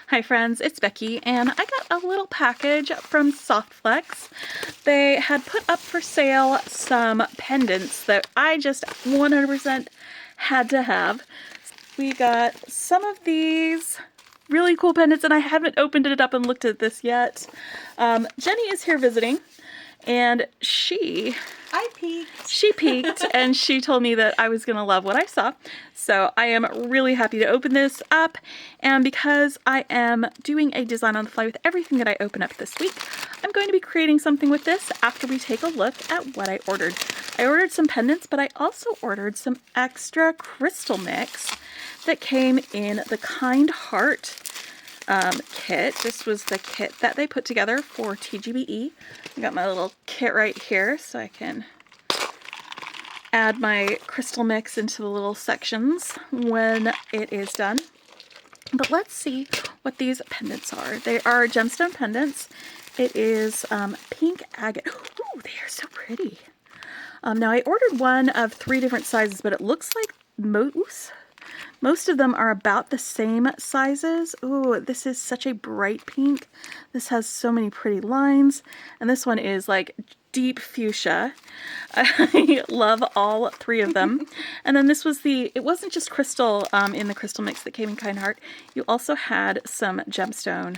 Hi friends, it's Becky, and I got a little package from Softflex. They had put up for sale some pendants that I just 100% had to have. We got some of these really cool pendants, and I haven't opened it up and looked at this yet. Jenny is here visiting, and she peeked and she told me that I was gonna love what I saw. So I am really happy to open this up, and because I am doing a design on the fly with everything that I open up this week, I'm going to be creating something with this after we take a look at what I ordered. I ordered some pendants, but I also ordered some extra crystal mix that came in the Kind Heart kit. This was the kit that they put together for TGBE. I got my little kit right here so I can add my crystal mix into the little sections when it is done. But let's see what these pendants are. They are gemstone pendants. It is pink agate. Ooh, they are so pretty. Now I ordered one of 3 different sizes, but it looks like most of them are about the same sizes. Ooh, this is such a bright pink. This has so many pretty lines. And this one is like deep fuchsia. I love all 3 of them. And then this was it wasn't just crystal in the crystal mix that came in Kind Heart. You also had some gemstone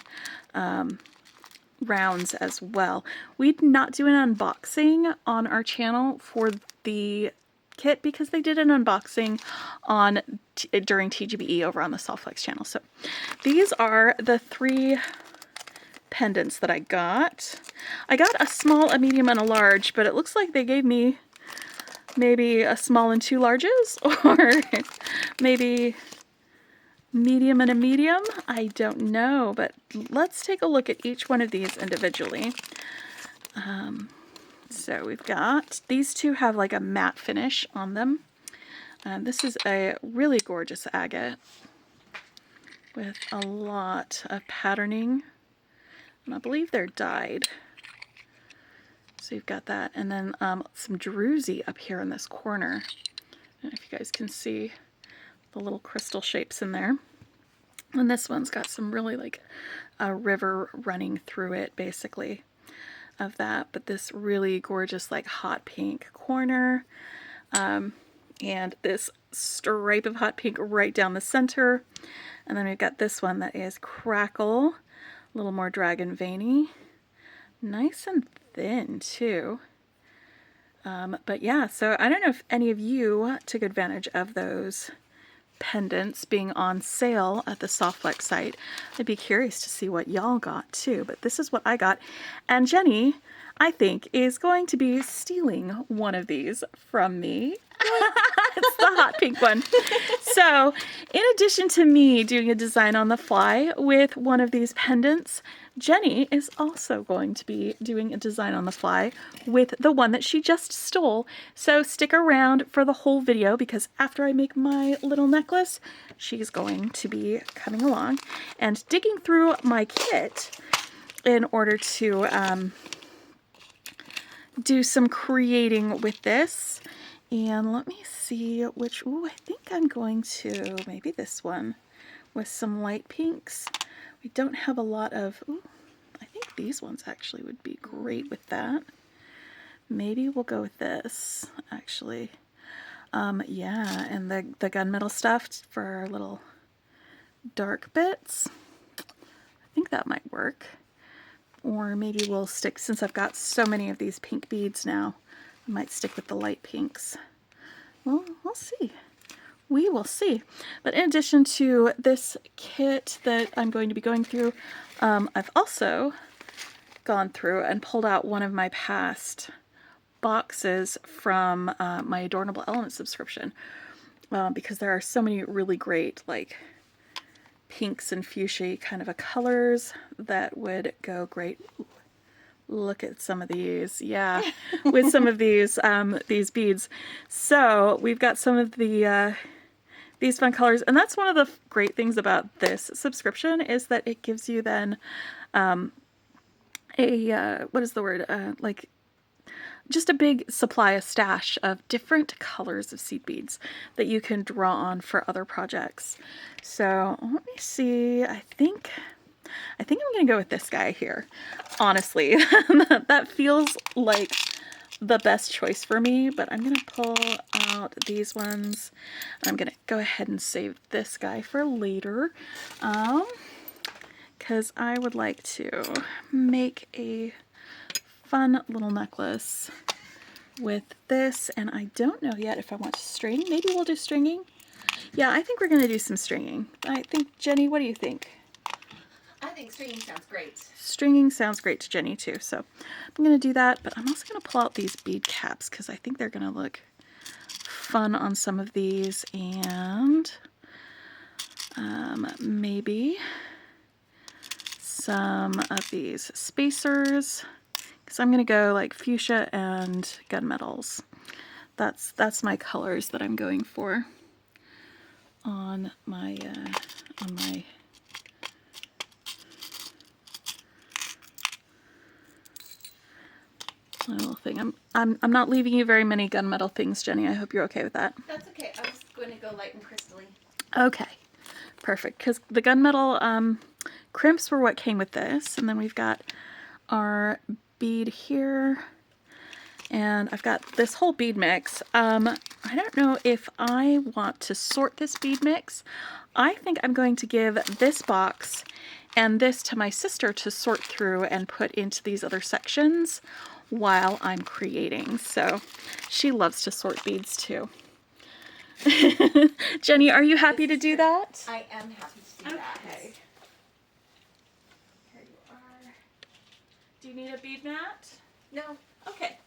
rounds as well. We did not do an unboxing on our channel for the kit because they did an unboxing on during TGBE over on the Softflex channel. So these are the 3 pendants that I got. I got a small, a medium, and a large, but it looks like they gave me maybe a small and 2 larges, or maybe medium and a medium. I don't know, but let's take a look at each one of these individually. So we've got, these 2 have like a matte finish on them. This is a really gorgeous agate with a lot of patterning. And I believe they're dyed. So you've got that. And then some druzy up here in this corner. I don't know if you guys can see the little crystal shapes in there. And this one's got some really like a river running through it, basically, of that. But this really gorgeous like hot pink corner. And this stripe of hot pink right down the center. And then we've got this one that is crackle. A little more dragon veiny. Nice and thin too. But yeah, so I don't know if any of you took advantage of those pendants being on sale at the Softflex site. I'd be curious to see what y'all got too, but this is what I got. And Jenny, I think, is going to be stealing one of these from me. It's the hot pink one. So in addition to me doing a design on the fly with one of these pendants, Jenny is also going to be doing a design on the fly with the one that she just stole. So stick around for the whole video, because after I make my little necklace, she's going to be coming along and digging through my kit in order to do some creating with this. And let me see which, ooh, I think I'm going to, maybe this one with some light pinks. We don't have a lot of, ooh, I think these ones actually would be great with that. Maybe we'll go with this, actually. Yeah, and the gunmetal stuff for our little dark bits. I think that might work. Or maybe we'll stick, since I've got so many of these pink beads now, I might stick with the light pinks. Well, we'll see. We will see. But in addition to this kit that I'm going to be going through, I've also gone through and pulled out one of my past boxes from my Adornable Elements subscription, because there are so many really great like pinks and fuchsia kind of a colors that would go great. Ooh, look at some of these, yeah, with some of these beads. So we've got some of these fun colors, and that's one of the great things about this subscription, is that it gives you then what is the word, like just a big supply, a stash of different colors of seed beads that you can draw on for other projects. So let me see, I think I'm gonna go with this guy here, honestly. That feels like the best choice for me, but I'm gonna pull out these ones. I'm gonna go ahead and save this guy for later, because I would like to make a fun little necklace with this, and I don't know yet if I want to string. Maybe we'll do stringing. Yeah, I think we're gonna do some stringing. I think, Jenny, what do you think? I think stringing sounds great. Stringing sounds great to Jenny too, so I'm gonna do that, but I'm also gonna pull out these bead caps because I think they're gonna look fun on some of these, and maybe some of these spacers, because I'm gonna go like fuchsia and gunmetals. That's my colors that I'm going for on my little thing. I'm not leaving you very many gunmetal things, Jenny. I hope you're okay with that. That's okay. I was going to go light and crystally. Okay, perfect. Because the gunmetal crimps were what came with this, and then we've got our bead here, and I've got this whole bead mix. I don't know if I want to sort this bead mix. I think I'm going to give this box and this to my sister to sort through and put into these other sections while I'm creating. So she loves to sort beads too. Jenny, are you happy to do that? I am happy to do that. Okay. Here you are. Do you need a bead mat? No. Okay.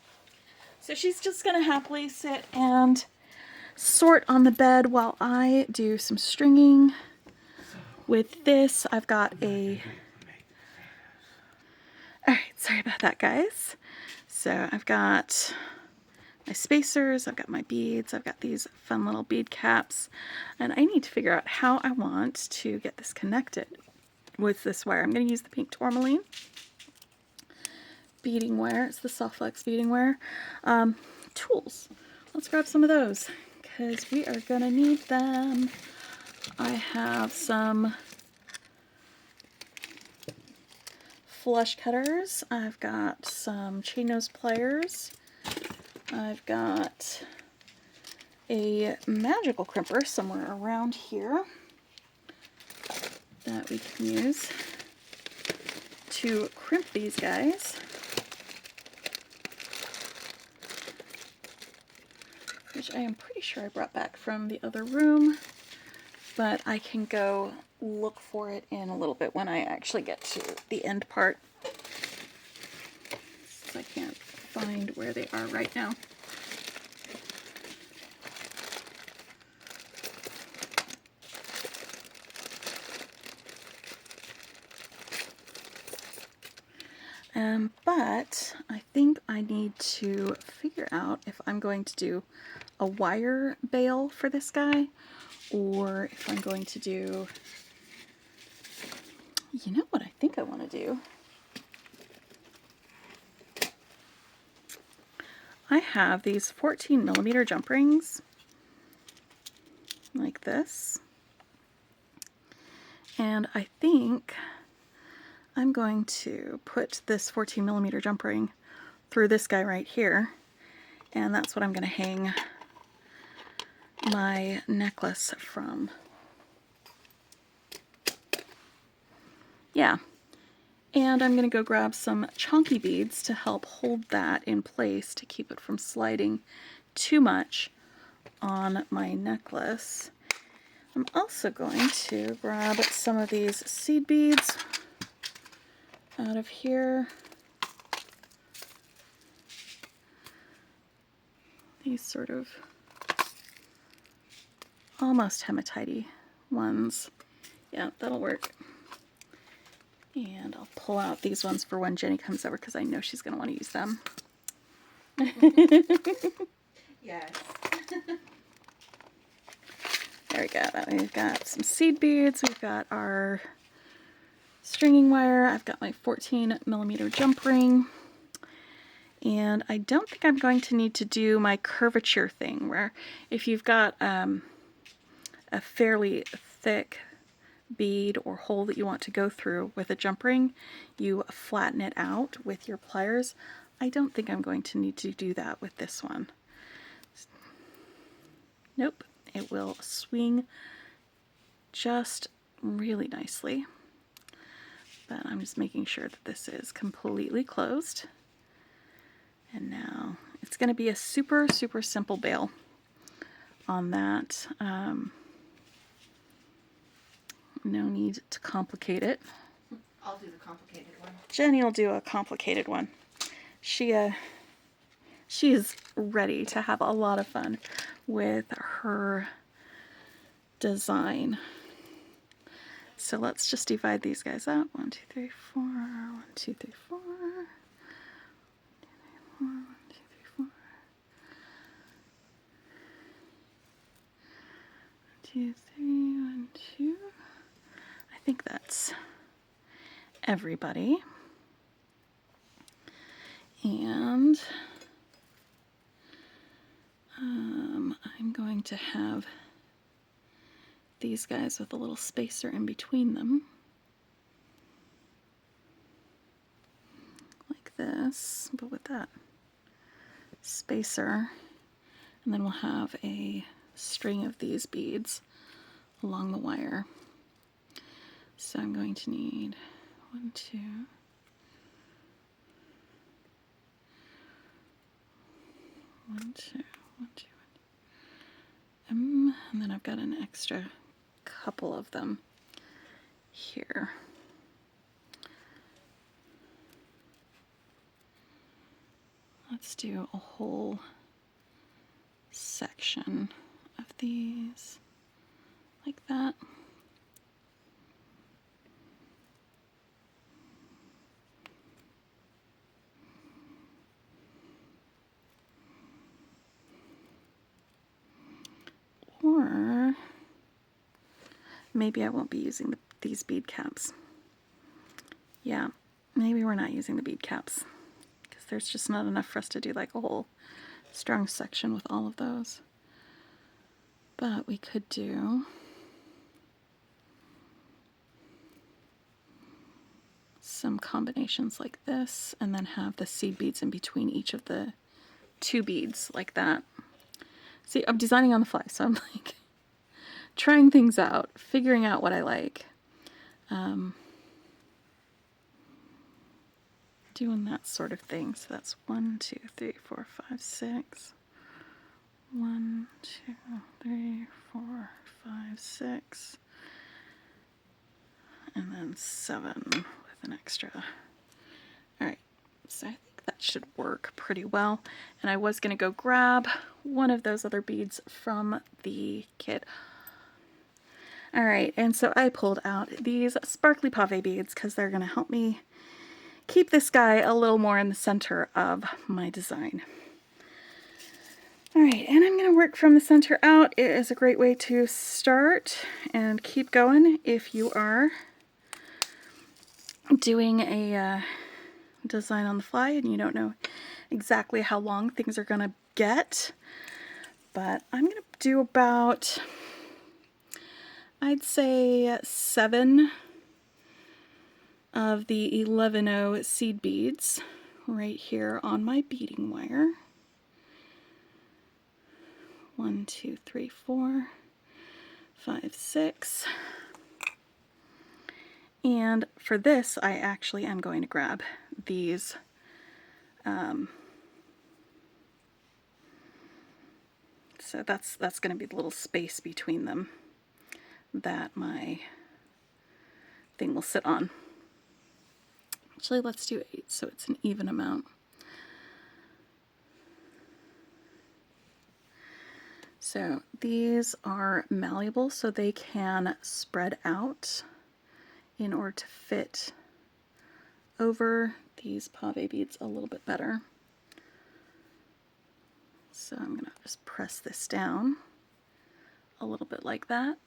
So she's just gonna happily sit and sort on the bed while I do some stringing. With this, I've got a... Alright, sorry about that, guys. So I've got my spacers, I've got my beads, I've got these fun little bead caps, and I need to figure out how I want to get this connected with this wire. I'm going to use the pink tourmaline beading wire. It's the Softflex beading wire. Tools. Let's grab some of those because we are going to need them. I have some flush cutters. I've got some chain nose pliers. I've got a magical crimper somewhere around here that we can use to crimp these guys. Which I am pretty sure I brought back from the other room, but I can go look for it in a little bit when I actually get to the end part. So I can't find where they are right now. But I think I need to figure out if I'm going to do a wire bail for this guy, or if I'm going to do, you know what I think I want to do? I have these 14mm jump rings, like this, and I think I'm going to put this 14mm jump ring through this guy right here, and that's what I'm going to hang my necklace from. Yeah, and I'm going to go grab some chunky beads to help hold that in place to keep it from sliding too much on my necklace. I'm also going to grab some of these seed beads out of here. These sort of almost hematite ones. Yeah, that'll work. And I'll pull out these ones for when Jenny comes over because I know she's going to want to use them. Yes. There we go. We've got some seed beads. We've got our stringing wire. I've got my 14mm jump ring. And I don't think I'm going to need to do my curvature thing, where if you've got a fairly thick bead or hole that you want to go through with a jump ring, you flatten it out with your pliers. I don't think I'm going to need to do that with this one. Nope, it will swing just really nicely. But I'm just making sure that this is completely closed. And now it's going to be a super, super simple bail on that. No need to complicate it. I'll do the complicated one. Jenny will do a complicated one. She is ready to have a lot of fun with her design. So let's just divide these guys up. 1, 2, 3, 4. 1, 2, 3, 4. 1, 2, 3, 4. 1, 2, 3, 1, 2. I think that's everybody. And I'm going to have these guys with a little spacer in between them, like this, but with that spacer. And then we'll have a string of these beads along the wire. So I'm going to need 1, 2, 1, 2, 1, 2, and then I've got an extra couple of them here. Let's do a whole section of these like that. Or maybe I won't be using these bead caps. Yeah, maybe we're not using the bead caps because there's just not enough for us to do like a whole strong section with all of those. But we could do some combinations like this and then have the seed beads in between each of the 2 beads like that. See, I'm designing on the fly, so I'm like trying things out, figuring out what I like. Doing that sort of thing. So that's 1, 2, 3, 4, 5, 6. 1, 2, 3, 4, 5, 6. And then 7 with an extra. Alright, so I think that should work pretty well. And I was going to go grab one of those other beads from the kit. Alright, and so I pulled out these sparkly pave beads because they're going to help me keep this guy a little more in the center of my design. Alright, and I'm going to work from the center out. It is a great way to start and keep going if you are doing a design on the fly and you don't know exactly how long things are going to get. But I'm going to do about, I'd say 7 of the 11-0 seed beads right here on my beading wire. 1, 2, 3, 4, 5, 6. And for this, I actually am going to grab these so that's going to be the little space between them that my thing will sit on. Actually, let's do 8 so it's an even amount. So these are malleable, so they can spread out in order to fit over these pave beads a little bit better. So I'm going to just press this down a little bit like that,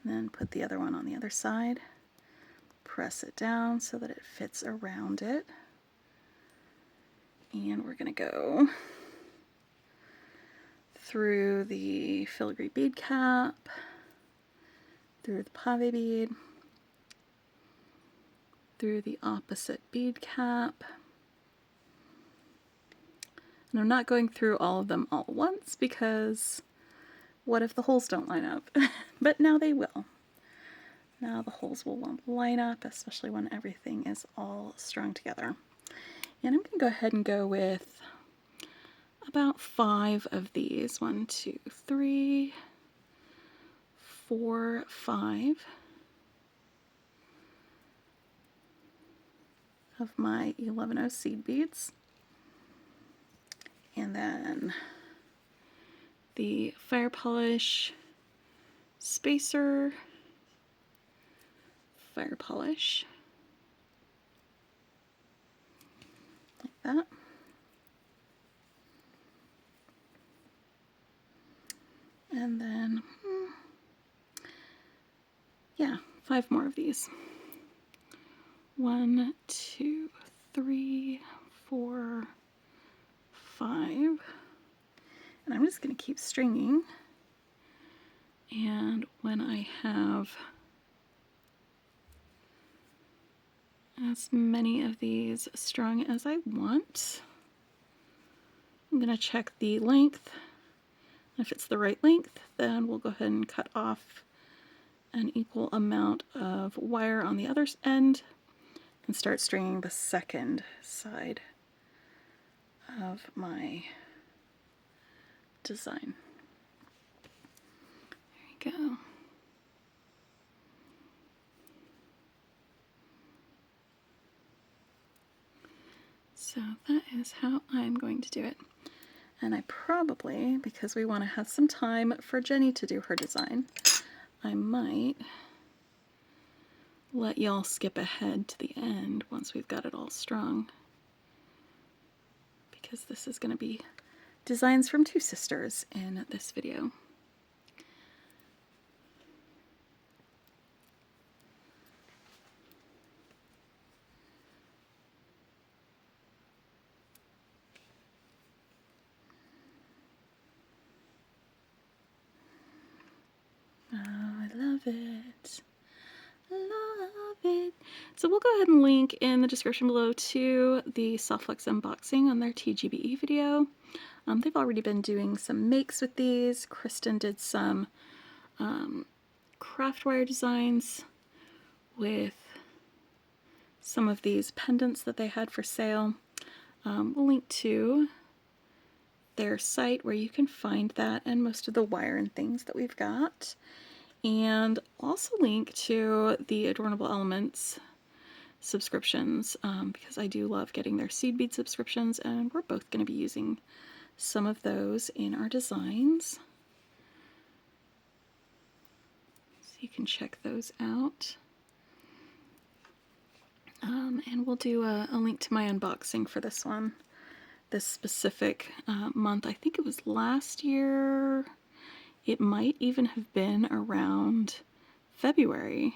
and then put the other one on the other side. Press it down so that it fits around it. And we're going to go through the filigree bead cap, through the pave bead, through the opposite bead cap. And I'm not going through all of them all at once because what if the holes don't line up? But now they will. Now the holes will line up, especially when everything is all strung together. And I'm going to go ahead and go with about 5 of these. 1, 2, 3, 4, 5 of my 11O seed beads. And then the fire polish spacer, fire polish, like that. And then, yeah, 5 more of these. 1, 2, 3, 4, 5. And I'm just going to keep stringing. And when I have as many of these strung as I want, I'm going to check the length. If it's the right length, then we'll go ahead and cut off an equal amount of wire on the other end and start stringing the second side of my design. There you go. So that is how I'm going to do it. And I probably, because we want to have some time for Jenny to do her design, I might let y'all skip ahead to the end once we've got it all strung. Because this is going to be designs from 2 sisters in this video. Oh, I love it. Love it. So we'll go ahead and link in the description below to the Softflex unboxing on their TGBE video. They've already been doing some makes with these. Kristen did some craft wire designs with some of these pendants that they had for sale. We'll link to their site where you can find that and most of the wire and things that we've got. And also link to the Adornable Elements subscriptions because I do love getting their seed bead subscriptions, and we're both going to be using some of those in our designs. So you can check those out. And we'll do a link to my unboxing for this one, this specific month. I think it was last year. It might even have been around February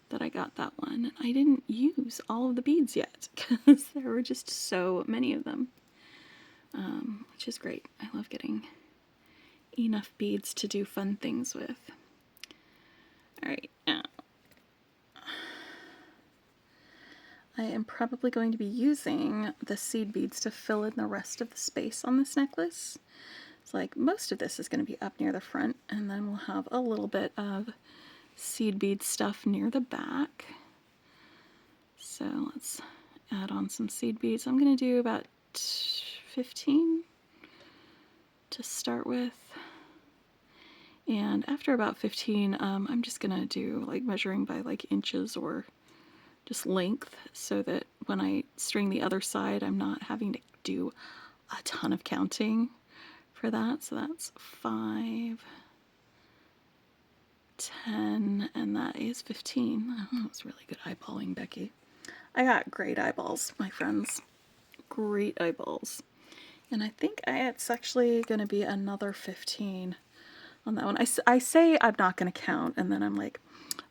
that I got that one. And I didn't use all of the beads yet because there were just so many of them, which is great. I love getting enough beads to do fun things with. All right, now I am probably going to be using the seed beads to fill in the rest of the space on this necklace. It's like most of this is going to be up near the front, and then we'll have a little bit of seed bead stuff near the back. So let's add on some seed beads. I'm going to do about 15 to start with. And after about 15, I'm just going to do like measuring by like inches or just length so that when I string the other side, I'm not having to do a ton of counting for that. So that's 5, 10, and that is 15. Oh, that was really good eyeballing, Becky. I got great eyeballs, my friends. Great eyeballs. And I think it's actually going to be another 15 on that one. I say I'm not going to count, and then I'm like,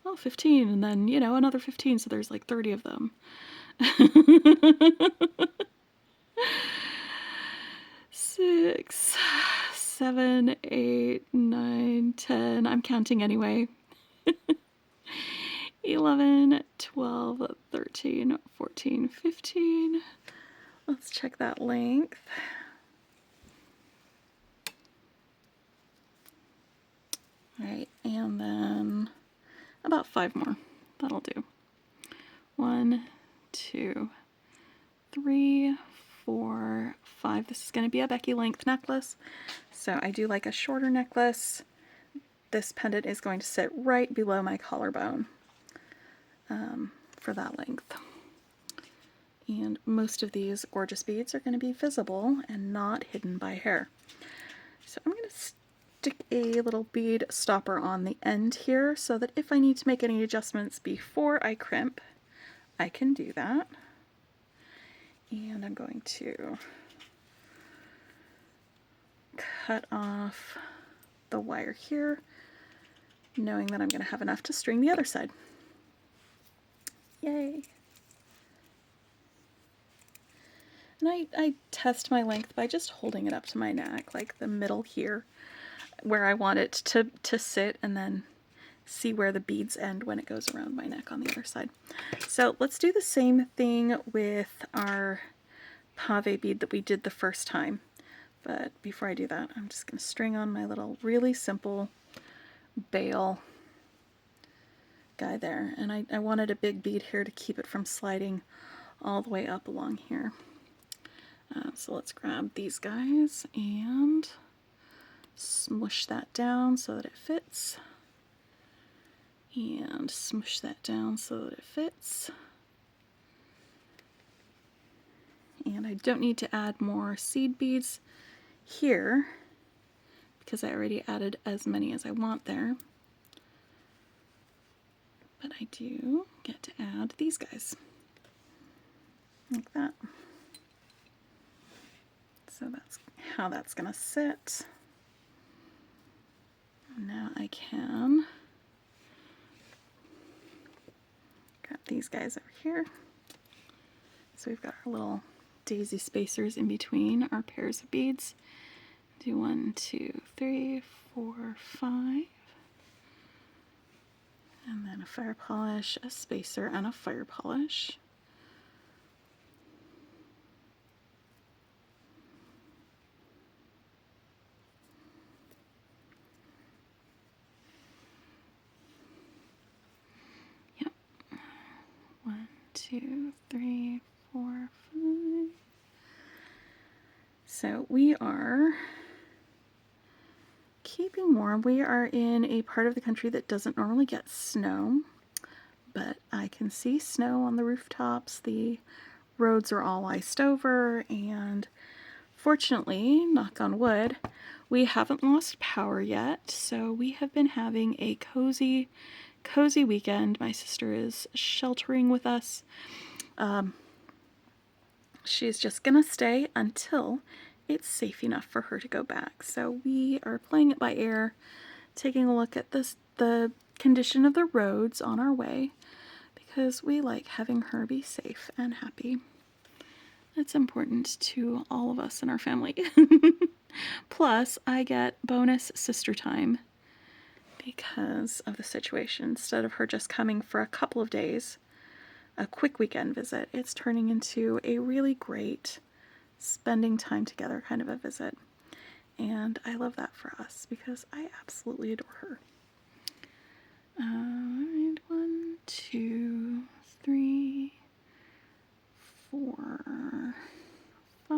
oh, 15, and then, you know, another 15, so there's like 30 of them. 6, 7, 8, 9, 10. I'm counting anyway. 11, 12, 13, 14, 15. Let's check that length. All right, and then about 5 more. That'll do. 1, 2, 3, 4, 5. This is going to be a Beki length necklace. So I do like a shorter necklace. This pendant is going to sit right below my collarbone for that length. And most of these gorgeous beads are going to be visible and not hidden by hair. So I'm going to stick a little bead stopper on the end here so that if I need to make any adjustments before I crimp, I can do that. And I'm going to cut off the wire here, knowing that I'm going to have enough to string the other side. Yay! And I test my length by just holding it up to my neck, like the middle here, where I want it to sit, and then see where the beads end when it goes around my neck on the other side. So let's do the same thing with our pave bead that we did the first time. But before I do that, I'm just going to string on my little really simple bail guy there. And I wanted a big bead here to keep it from sliding all the way up along here. So let's grab these guys and smush that down so that it fits. And smush that down so that it fits. And I don't need to add more seed beads here because I already added as many as I want there. But I do get to add these guys, like that. So that's how that's going to sit. Now I can grab these guys over here. So we've got our little daisy spacers in between our pairs of beads. Do 1, 2, 3, 4, 5. And then a fire polish, a spacer, and a fire polish. Yep. 1, 2, 3, 4, 5. So we are keeping warm. We are in a part of the country that doesn't normally get snow, but I can see snow on the rooftops. The roads are all iced over, and fortunately, knock on wood, we haven't lost power yet, so we have been having a cozy weekend. My sister is sheltering with us. She's just gonna stay until it's safe enough for her to go back. So we are playing it by ear, taking a look at the condition of the roads on our way, because we like having her be safe and happy. It's important to all of us in our family. Plus, I get bonus sister time because of the situation. Instead of her just coming for a couple of days, a quick weekend visit, it's turning into a really great spending time together kind of a visit. And I love that for us because I absolutely adore her. Alright, 1, 2, 3, 4, 5.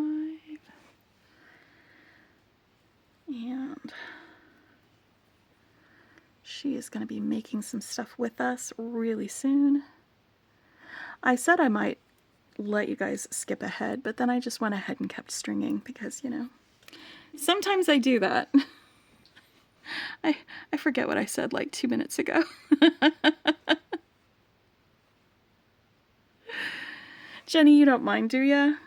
And she is going to be making some stuff with us really soon. I said I might let you guys skip ahead, but then I just went ahead and kept stringing because, you know, sometimes I do that. I forget what I said like 2 minutes ago. Jenny, you don't mind, do ya? No,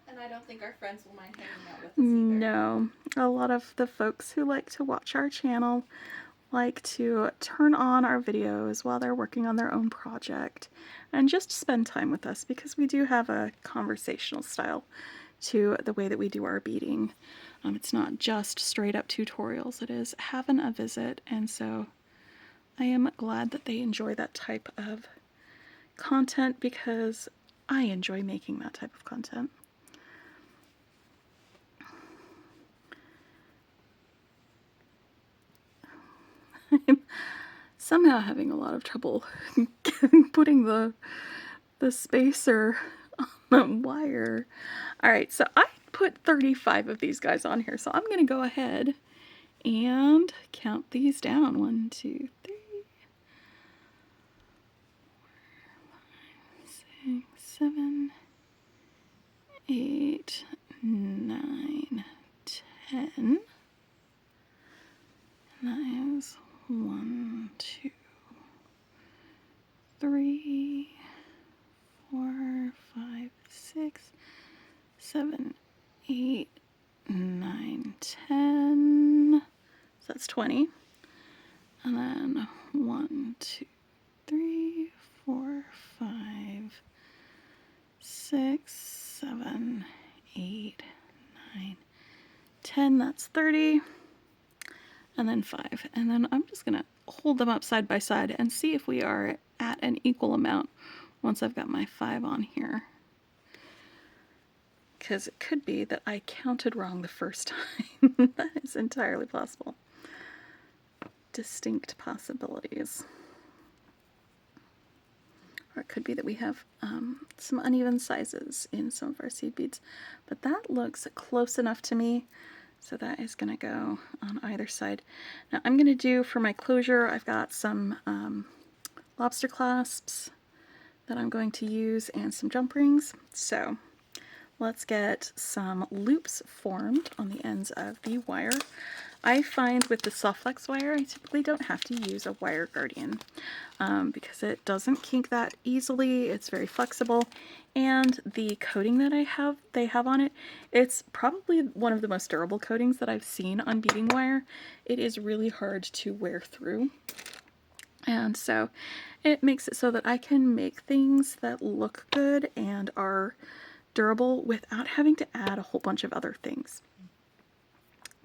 and I don't think our friends will mind hanging out with us either. No. A lot of the folks who like to watch our channel like to turn on our videos while they're working on their own project and just spend time with us because we do have a conversational style to the way that we do our beading. It's not just straight up tutorials, it is having a visit, and so I am glad that they enjoy that type of content because I enjoy making that type of content. I'm somehow having a lot of trouble putting the spacer on the wire. Alright, so I put 35 of these guys on here, so I'm going to go ahead and count these down. 1, 2, 3, 4, 5, 6, 7, 8, 9, 10. And that is 1, 2, 3, 4, 5, 6, 7, 8, 9, 10. So that's 20. And then 1, 2, 3, 4, 5, 6, 7, 8, 9, 10. That's 30. And then 5. And then I'm just going to hold them up side by side and see if we are at an equal amount once I've got my 5 on here. Because it could be that I counted wrong the first time. That is entirely possible. Distinct possibilities. Or it could be that we have some uneven sizes in some of our seed beads. But that looks close enough to me. So that is going to go on either side. Now I'm going to do for my closure, I've got some lobster clasps that I'm going to use and some jump rings. So let's get some loops formed on the ends of the wire. I find with the Softflex wire, I typically don't have to use a wire guardian because it doesn't kink that easily. It's very flexible, and the coating that they have on it, it's probably one of the most durable coatings that I've seen on beading wire. It is really hard to wear through, and so it makes it so that I can make things that look good and are durable without having to add a whole bunch of other things.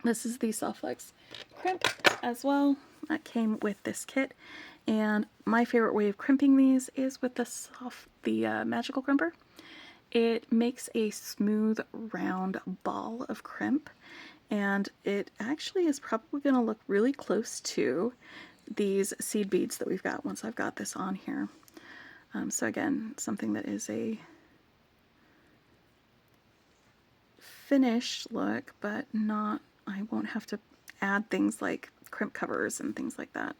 This is the Softflex crimp as well. That came with this kit, and my favorite way of crimping these is with the magical crimper. It makes a smooth round ball of crimp, and it actually is probably going to look really close to these seed beads that we've got once I've got this on here. So again, something that is a finished look, but not, I won't have to add things like crimp covers and things like that.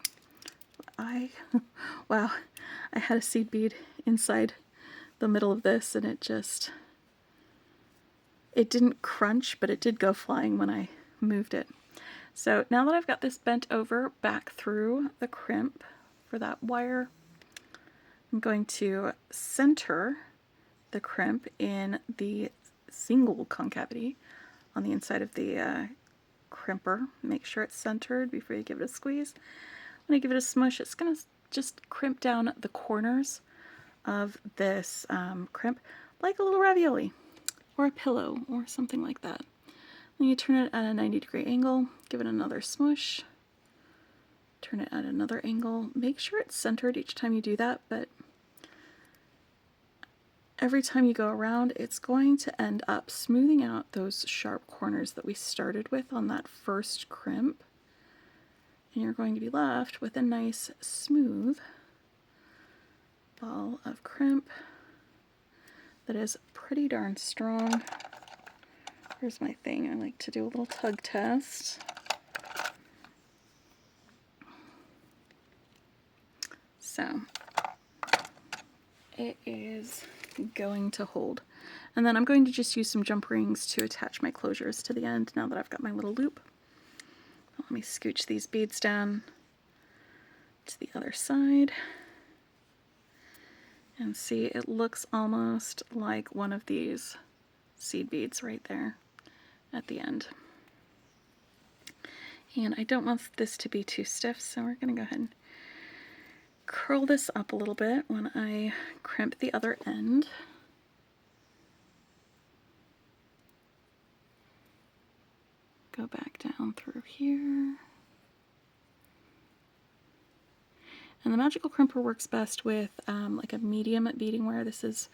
Wow, I had a seed bead inside the middle of this, and it didn't crunch, but it did go flying when I moved it. So now that I've got this bent over back through the crimp for that wire, I'm going to center the crimp in the single concavity on the inside of the crimper. Make sure it's centered before you give it a squeeze. When I give it a smush, it's going to just crimp down the corners of this crimp like a little ravioli or a pillow or something like that. Then you turn it at a 90-degree angle, give it another smush, turn it at another angle. Make sure it's centered each time you do that, but every time you go around, it's going to end up smoothing out those sharp corners that we started with on that first crimp. And you're going to be left with a nice, smooth ball of crimp that is pretty darn strong. Here's my thing. I like to do a little tug test. So it is going to hold. And then I'm going to just use some jump rings to attach my closures to the end now that I've got my little loop. Let me scooch these beads down to the other side. And see, it looks almost like one of these seed beads right there at the end. And I don't want this to be too stiff, so we're going to go ahead and curl this up a little bit when I crimp the other end. Go back down through here. And the magical crimper works best with like a medium beading wire. This is,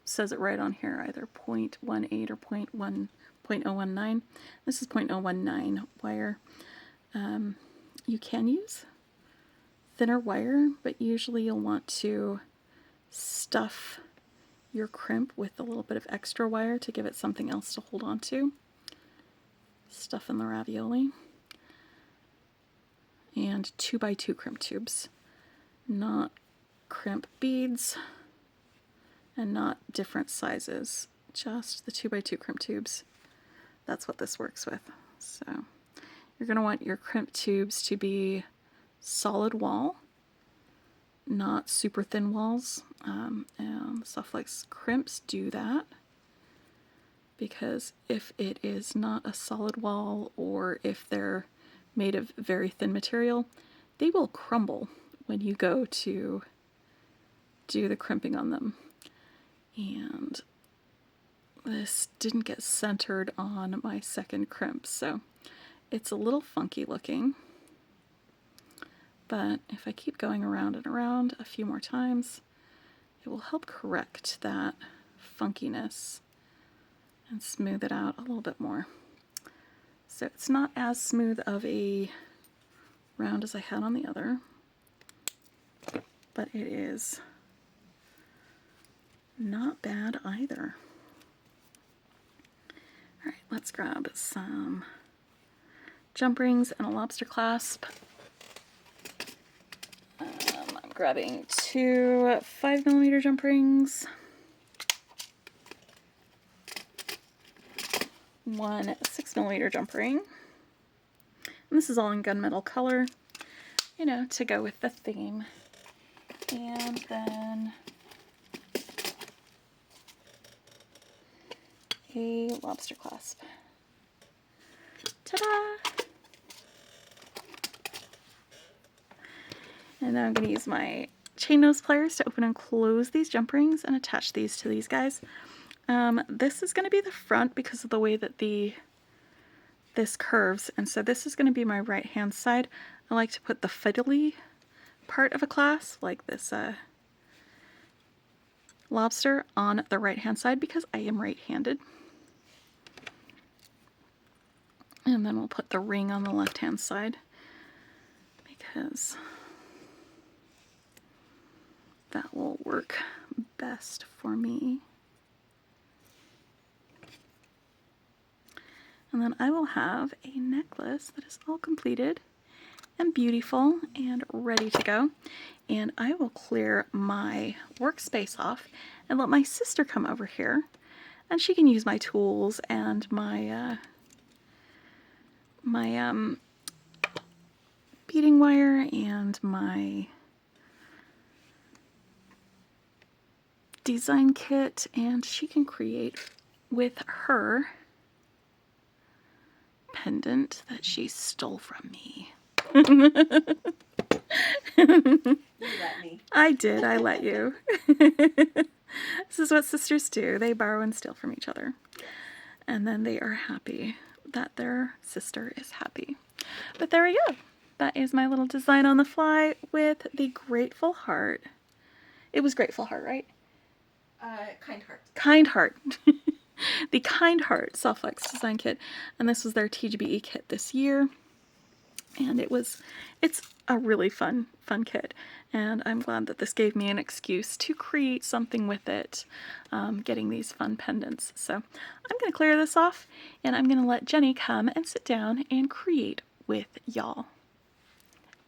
says it right on here, either 0.18 or 0.019. This is 0.019 wire. You can use thinner wire, but usually you'll want to stuff your crimp with a little bit of extra wire to give it something else to hold on to. Stuff in the ravioli. And 2x2 crimp tubes, not crimp beads, and not different sizes, just the 2x2 crimp tubes. That's what this works with. So you're going to want your crimp tubes to be solid wall, not super thin walls, and Softflex crimps do that, because if it is not a solid wall, or if they're made of very thin material, they will crumble when you go to do the crimping on them. And this didn't get centered on my second crimp, so it's a little funky looking. But if I keep going around and around a few more times, it will help correct that funkiness and smooth it out a little bit more. So it's not as smooth of a round as I had on the other, but it is not bad either. All right, let's grab some jump rings and a lobster clasp. I'm grabbing 2 5mm jump rings, 1 6mm jump ring, and this is all in gunmetal color, you know, to go with the theme. And then a lobster clasp. Ta-da! And then I'm going to use my chain nose pliers to open and close these jump rings and attach these to these guys. This is going to be the front because of the way that this curves, and so this is going to be my right hand side. I like to put the fiddly part of a clasp, like this lobster, on the right hand side because I am right-handed. And then we'll put the ring on the left hand side because that will work best for me. And then I will have a necklace that is all completed and beautiful and ready to go. And I will clear my workspace off and let my sister come over here, and she can use my tools and my beading wire and my design kit, and she can create with her pendant that she stole from me. You let me. I did, I let you. This is what sisters do. They borrow and steal from each other. And then they are happy that their sister is happy. But there we go. That is my little design on the fly with the Grateful Heart. It was Grateful Heart, right? Kind Heart. Kind Heart. The Kind Heart Softflex design kit. And this was their TGBE kit this year. And it's a really fun kit. And I'm glad that this gave me an excuse to create something with it, getting these fun pendants. So I'm going to clear this off, and I'm going to let Jenny come and sit down and create with y'all.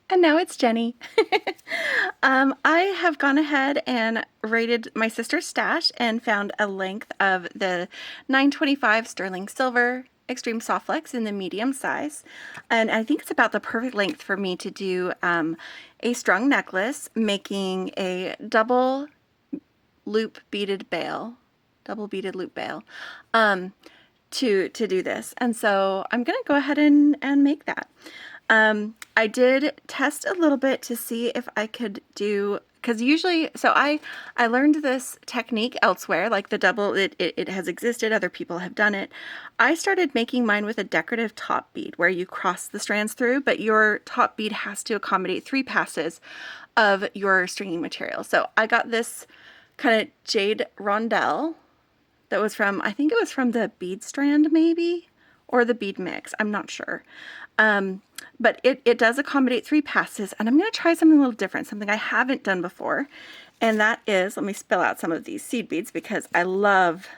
And now it's Jenny. I have gone ahead and rated my sister's stash and found a length of the 925 sterling silver extreme Softflex in the medium size, and I think it's about the perfect length for me to do a strung necklace, making a double beaded loop bail to do this. And so I'm gonna go ahead and make that. I did test a little bit to see if I could do because usually, so I learned this technique elsewhere, like the double, it has existed, other people have done it. I started making mine with a decorative top bead where you cross the strands through, but your top bead has to accommodate 3 passes of your stringing material. So I got this kind of jade rondelle that was from, I think it was from the bead strand maybe, or the bead mix, I'm not sure. But it does accommodate 3 passes, and I'm going to try something a little different, something I haven't done before, and that is, let me spill out some of these seed beads because I love,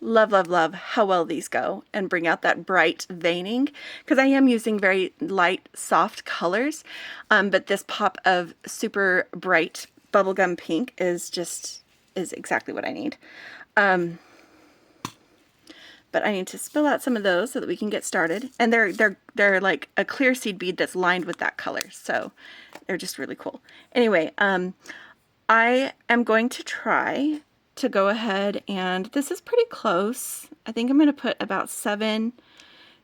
love, love, love how well these go and bring out that bright veining, because I am using very light, soft colors, but this pop of super bright bubblegum pink is exactly what I need. But I need to spill out some of those so that we can get started. And they're like a clear seed bead that's lined with that color, so they're just really cool. Anyway, I am going to try to go ahead, and this is pretty close. I think I'm going to put about 7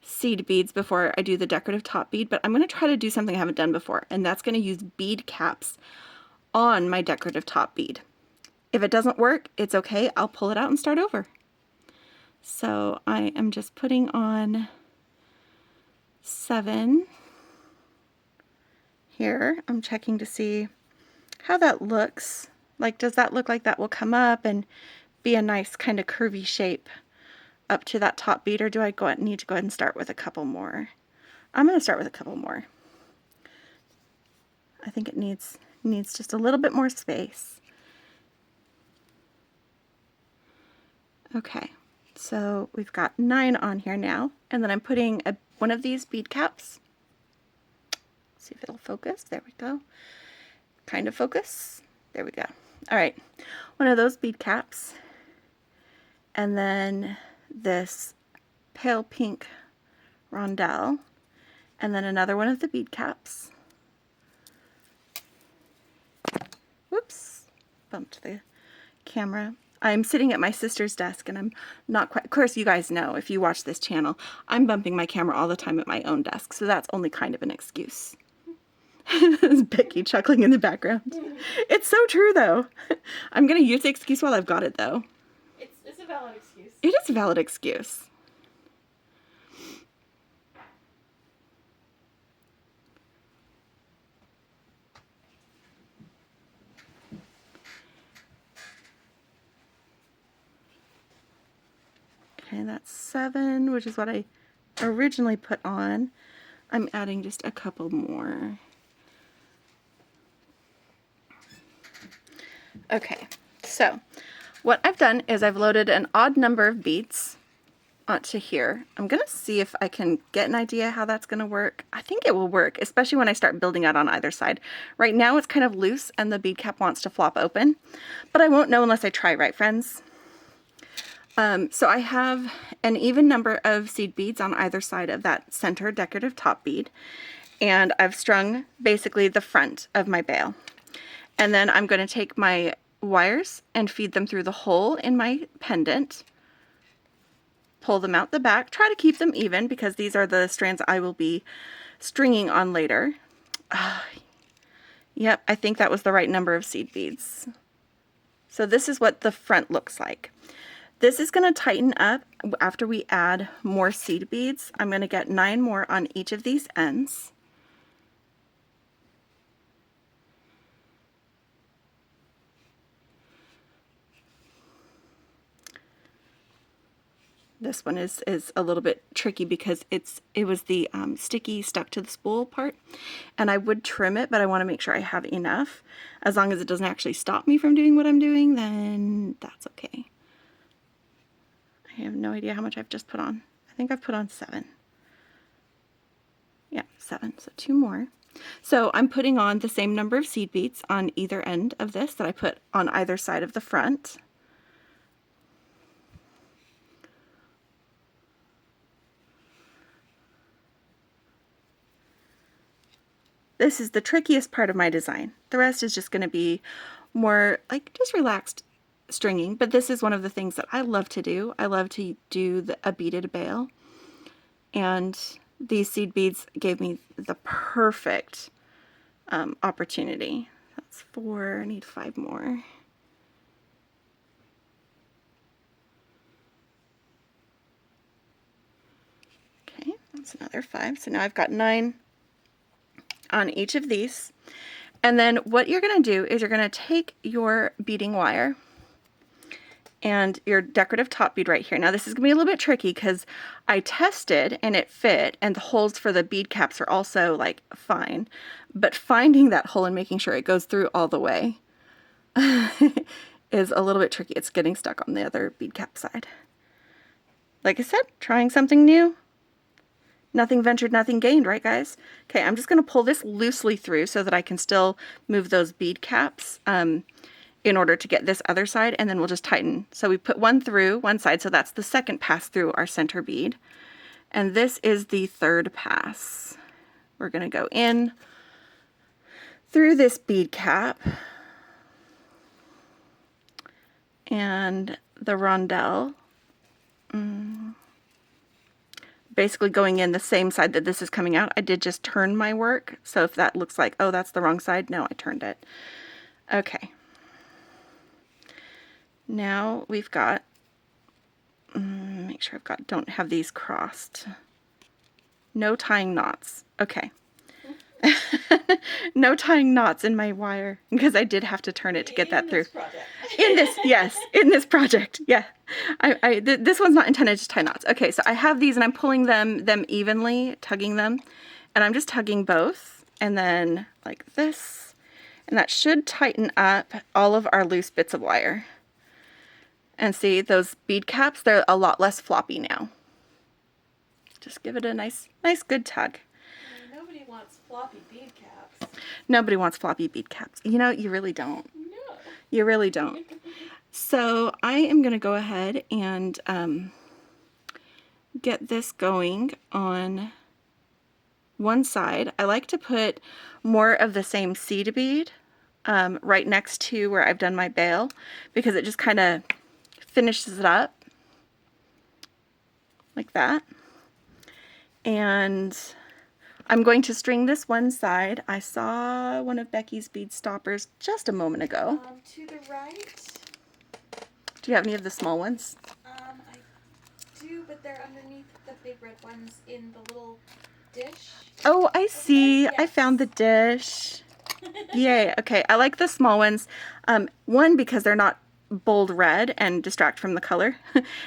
seed beads before I do the decorative top bead, but I'm going to try to do something I haven't done before, and that's going to use bead caps on my decorative top bead. If it doesn't work, it's okay. I'll pull it out and start over. So I am just putting on 7 here. I'm checking to see how that looks. Like, does that look like that will come up and be a nice kind of curvy shape up to that top bead, or do I need to go ahead and start with a couple more? I'm going to start with a couple more. I think it needs just a little bit more space. Okay. So we've got 9 on here now, and then I'm putting one of these bead caps. Let's see if it'll focus. There we go. Kind of focus. There we go. All right, one of those bead caps, and then this pale pink rondelle, and then another one of the bead caps. Whoops, bumped the camera. I'm sitting at my sister's desk, and I'm not quite, of course you guys know if you watch this channel, I'm bumping my camera all the time at my own desk, so that's only kind of an excuse. There's Becky chuckling in the background. It's so true though. I'm going to use the excuse while I've got it though. It's a valid excuse. It is a valid excuse. Okay, that's 7, which is what I originally put on. I'm adding just a couple more. Okay, so what I've done is I've loaded an odd number of beads onto here. I'm going to see if I can get an idea how that's going to work. I think it will work, especially when I start building out on either side. Right now it's kind of loose and the bead cap wants to flop open, but I won't know unless I try, right friends? So I have an even number of seed beads on either side of that center decorative top bead, and I've strung basically the front of my bail. And then I'm going to take my wires and feed them through the hole in my pendant, pull them out the back, try to keep them even because these are the strands I will be stringing on later. Yep, I think that was the right number of seed beads. So this is what the front looks like. This is going to tighten up after we add more seed beads. I'm going to get 9 more on each of these ends. This one is a little bit tricky because it was the sticky stuck to the spool part, and I would trim it, but I want to make sure I have enough. As long as it doesn't actually stop me from doing what I'm doing, then that's okay. I have no idea how much I've just put on. I think I've put on 7. Yeah, 7, so 2 more. So I'm putting on the same number of seed beads on either end of this that I put on either side of the front. This is the trickiest part of my design. The rest is just going to be more like just relaxed stringing, but this is one of the things that I love to do. I love to do a beaded bail, and these seed beads gave me the perfect opportunity. That's 4. I need 5 more. Okay, that's another 5. So now I've got 9 on each of these. And then what you're going to do is you're going to take your beading wire and your decorative top bead right here. Now this is going to be a little bit tricky because I tested and it fit, and the holes for the bead caps are also like fine. But finding that hole and making sure it goes through all the way is a little bit tricky. It's getting stuck on the other bead cap side. Like I said, trying something new. Nothing ventured, nothing gained, right guys? Okay, I'm just going to pull this loosely through so that I can still move those bead caps in order to get this other side, and then we'll just tighten. So we put one through one side, so that's the second pass through our center bead. And this is the third pass. We're going to go in through this bead cap and the rondelle. Basically going in the same side that this is coming out. I did just turn my work, so if that looks like, oh, that's the wrong side, no, I turned it. Okay. Now we've got, make sure don't have these crossed. No tying knots. Okay. No tying knots in my wire, because I did have to turn it to get that through. In this, yes, in this project, yeah. This one's not intended to tie knots. Okay, so I have these and I'm pulling them evenly, tugging them, and I'm just tugging both, and then like this, and that should tighten up all of our loose bits of wire. And see, those bead caps, they're a lot less floppy now. Just give it a nice good tug. Nobody wants floppy bead caps. Nobody wants floppy bead caps. You know, you really don't. No. You really don't. So I am going to go ahead and get this going on one side. I like to put more of the same seed bead right next to where I've done my bail, because it just kind of finishes it up like that. And I'm going to string this one side. I saw one of Becky's bead stoppers just a moment ago. To the right. Do you have any of the small ones? I do, but they're underneath the big red ones in the little dish. Oh, I see. Yes. I found the dish. Yay. Okay, I like the small ones. One, because they're not bold red and distract from the color.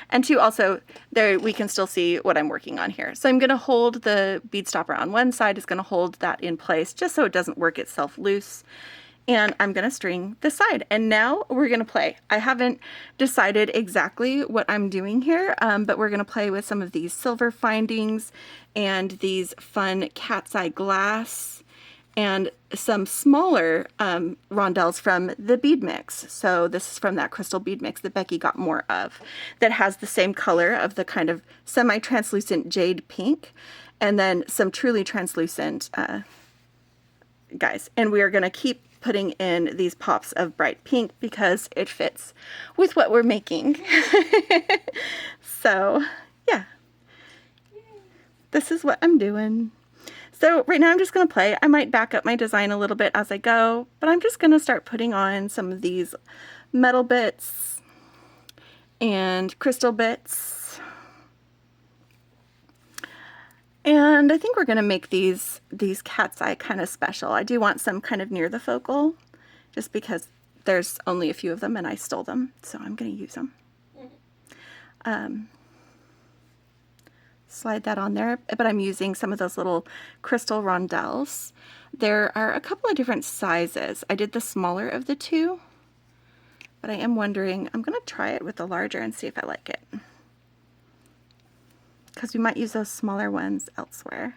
And two, also, there we can still see what I'm working on here. So I'm going to hold the bead stopper on one side. It's going to hold that in place just so it doesn't work itself loose. And I'm going to string this side. And now we're going to play. I haven't decided exactly what I'm doing here, but we're going to play with some of these silver findings and these fun cat's eye glass and some smaller rondelles from the bead mix. So this is from that crystal bead mix that Becky got more of, that has the same color of the kind of semi-translucent jade pink, and then some truly translucent guys. And we are going to keep putting in these pops of bright pink because it fits with what we're making. So yeah, this is what I'm doing. So right now I'm just going to play. I might back up my design a little bit as I go, but I'm just going to start putting on some of these metal bits and crystal bits. And I think we're going to make these cat's eye kind of special. I do want some kind of near the focal, just because there's only a few of them and I stole them, so I'm going to use them. Slide that on there, but I'm using some of those little crystal rondelles. There are a couple of different sizes. I did the smaller of the two, but I am wondering, I'm going to try it with the larger and see if I like it, because we might use those smaller ones elsewhere.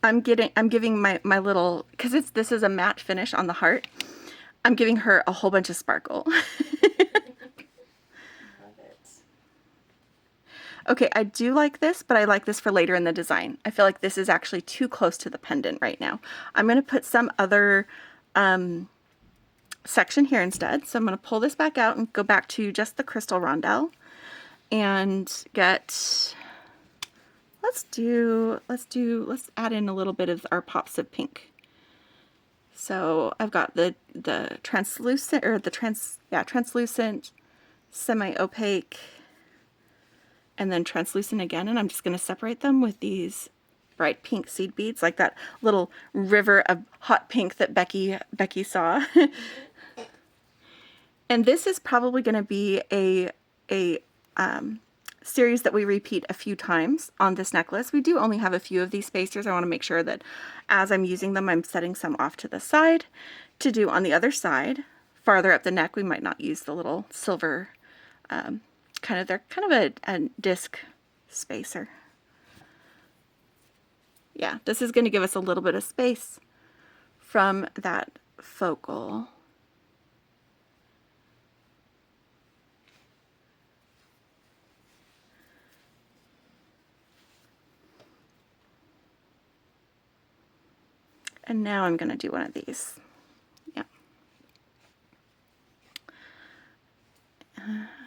I'm giving my little, because this is a matte finish on the heart, I'm giving her a whole bunch of sparkle. Okay, I do like this, but I like this for later in the design. I feel like this is actually too close to the pendant right now. I'm going to put some other section here instead. So I'm going to pull this back out and go back to just the crystal rondelle and let's let's add in a little bit of our pops of pink. So I've got the translucent, or the translucent, semi-opaque, and then translucent again, and I'm just going to separate them with these bright pink seed beads, like that little river of hot pink that Becky saw. And this is probably going to be a series that we repeat a few times on this necklace. We do only have a few of these spacers. I want to make sure that as I'm using them, I'm setting some off to the side to do on the other side. Farther up the neck, we might not use the little silver, they're kind of a disc spacer. Yeah, this is going to give us a little bit of space from that focal. And now I'm going to do one of these. Yeah.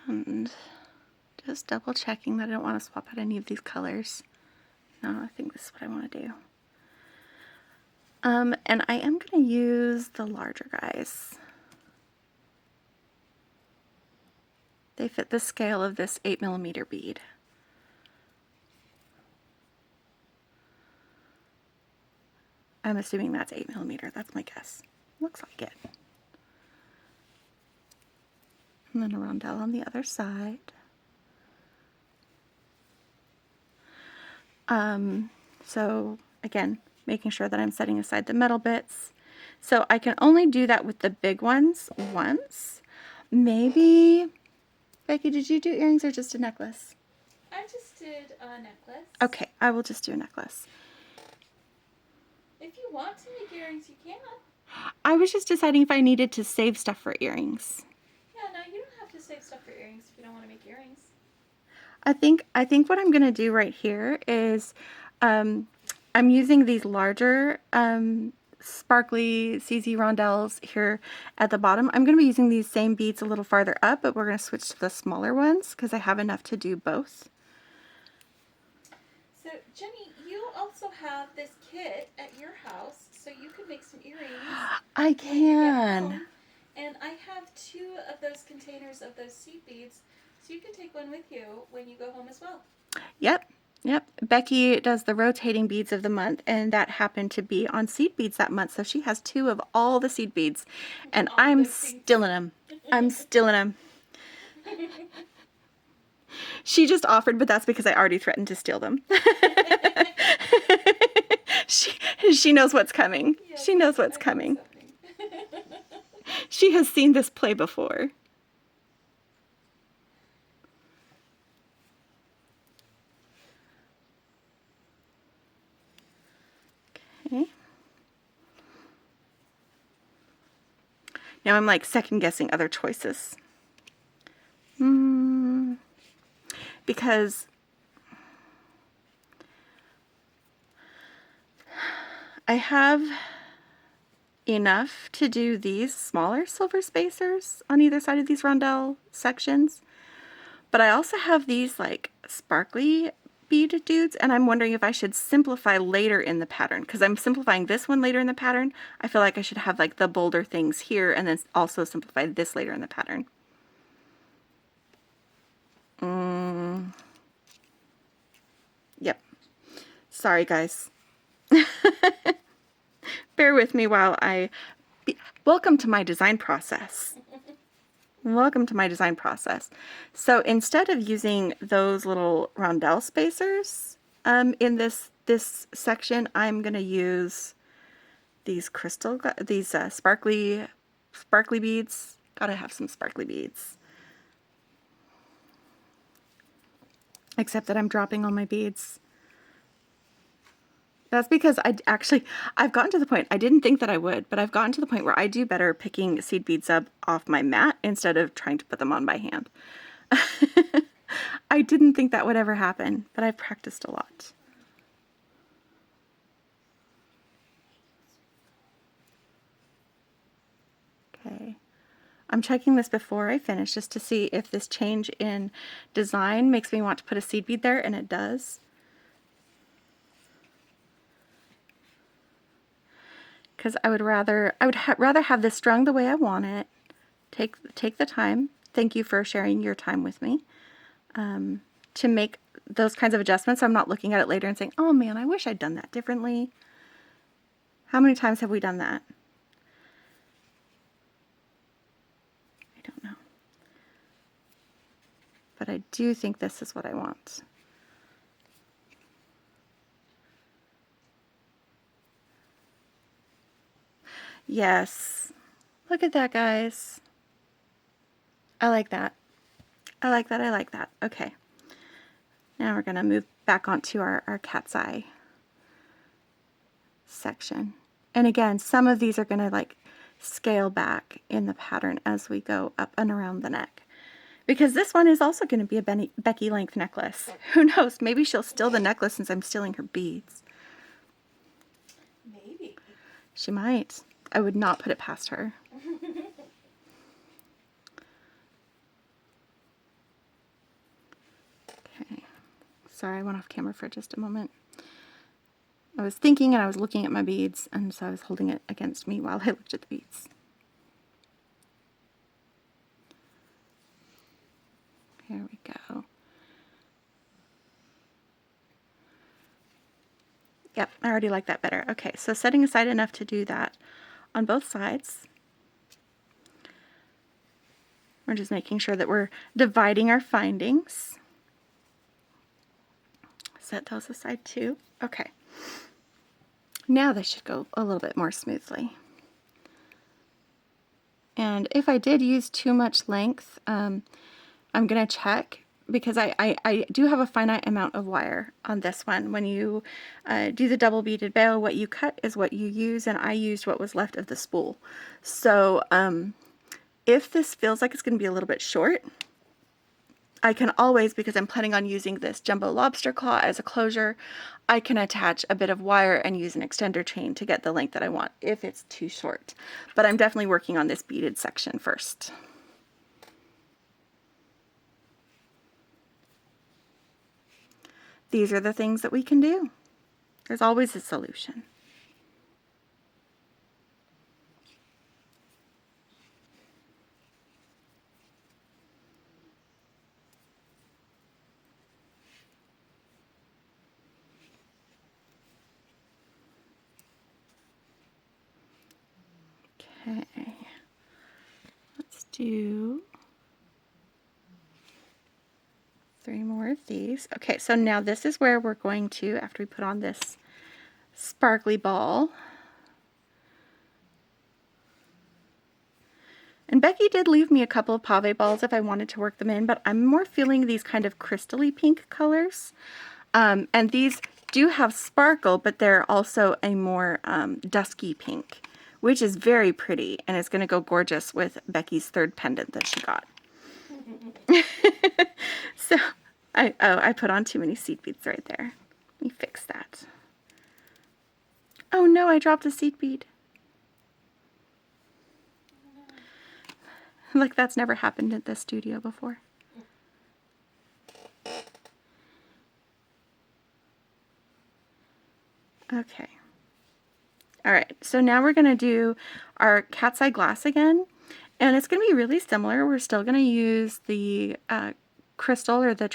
And just double checking that I don't want to swap out any of these colors. No, I think this is what I want to do. And I am going to use the larger guys. They fit the scale of this 8mm bead. I'm assuming that's 8mm. That's my guess. Looks like it. And then a rondelle on the other side. So again, making sure that I'm setting aside the metal bits. So I can only do that with the big ones once. Maybe, Becky, did you do earrings or just a necklace? I just did a necklace. Okay, I will just do a necklace. If you want to make earrings, you can. I was just deciding if I needed to save stuff for earrings. Yeah, no, you don't have to save stuff for earrings if you don't want to make earrings. I think what I'm going to do right here is I'm using these larger sparkly CZ rondelles here at the bottom. I'm going to be using these same beads a little farther up, but we're going to switch to the smaller ones because I have enough to do both. So, Jenny, you also have this kit at your house, so you could make some earrings. I can. And I have 2 of those containers of those seed beads, so you can take one with you when you go home as well. Yep. Becky does the rotating beads of the month, and that happened to be on seed beads that month, so she has 2 of all the seed beads, and I'm stealing them. I'm stealing them. She just offered, but that's because I already threatened to steal them. She knows what's coming. Yes, she knows what's coming. She has seen this play before. Okay. Now I'm like second guessing other choices. Because I have enough to do these smaller silver spacers on either side of these rondelle sections, but I also have these like sparkly bead dudes, and I'm wondering if I should simplify later in the pattern, because I'm simplifying this one later in the pattern. I feel like I should have like the bolder things here and then also simplify this later in the pattern. Yep. Sorry, guys. Bear with me while welcome to my design process. Welcome to my design process. So instead of using those little rondelle spacers in this section, I'm going to use these sparkly beads. Gotta have some sparkly beads. Except that I'm dropping all my beads. That's because I've gotten to the point, I didn't think that I would, but I've gotten to the point where I do better picking seed beads up off my mat instead of trying to put them on by hand. I didn't think that would ever happen, but I've practiced a lot. Okay. I'm checking this before I finish just to see if this change in design makes me want to put a seed bead there, and it does. because I would rather have this strung the way I want it. Take the time. Thank you for sharing your time with me to make those kinds of adjustments. I'm not looking at it later and saying, oh man, I wish I'd done that differently. How many times have we done that? I don't know. But I do think this is what I want. Yes. Look at that, guys. I like that. I like that. I like that. Okay. Now we're going to move back onto our cat's eye section. And again, some of these are going to like scale back in the pattern as we go up and around the neck. Because this one is also going to be a Beki length necklace. Who knows? Maybe she'll steal the necklace since I'm stealing her beads. Maybe. She might. I would not put it past her. Okay. Sorry, I went off camera for just a moment. I was thinking and I was looking at my beads, and so I was holding it against me while I looked at the beads. Here we go. Yep, I already like that better. Okay, so setting aside enough to do that on both sides. We're just making sure that we're dividing our findings. Set those aside too. Okay. Now they should go a little bit more smoothly. And if I did use too much length, I'm going to check, because I do have a finite amount of wire on this one. When you do the double beaded bow, what you cut is what you use, and I used what was left of the spool. So if this feels like it's going to be a little bit short, I can always, because I'm planning on using this jumbo lobster claw as a closure, I can attach a bit of wire and use an extender chain to get the length that I want if it's too short. But I'm definitely working on this beaded section first. These are the things that we can do. There's always a solution. Okay, let's do 3 more of these. Okay, so now this is where we're going to, after we put on this sparkly ball. And Beki did leave me a couple of pave balls if I wanted to work them in, but I'm more feeling these kind of crystally pink colors. And these do have sparkle, but they're also a more dusky pink, which is very pretty, and it's going to go gorgeous with Beki's third pendant that she got. So, I put on too many seed beads right there. Let me fix that. Oh no, I dropped a seed bead. Like that's never happened at this studio before. Okay. Alright, so now we're going to do our cat's eye glass again. And it's going to be really similar. We're still going to use the crystal or the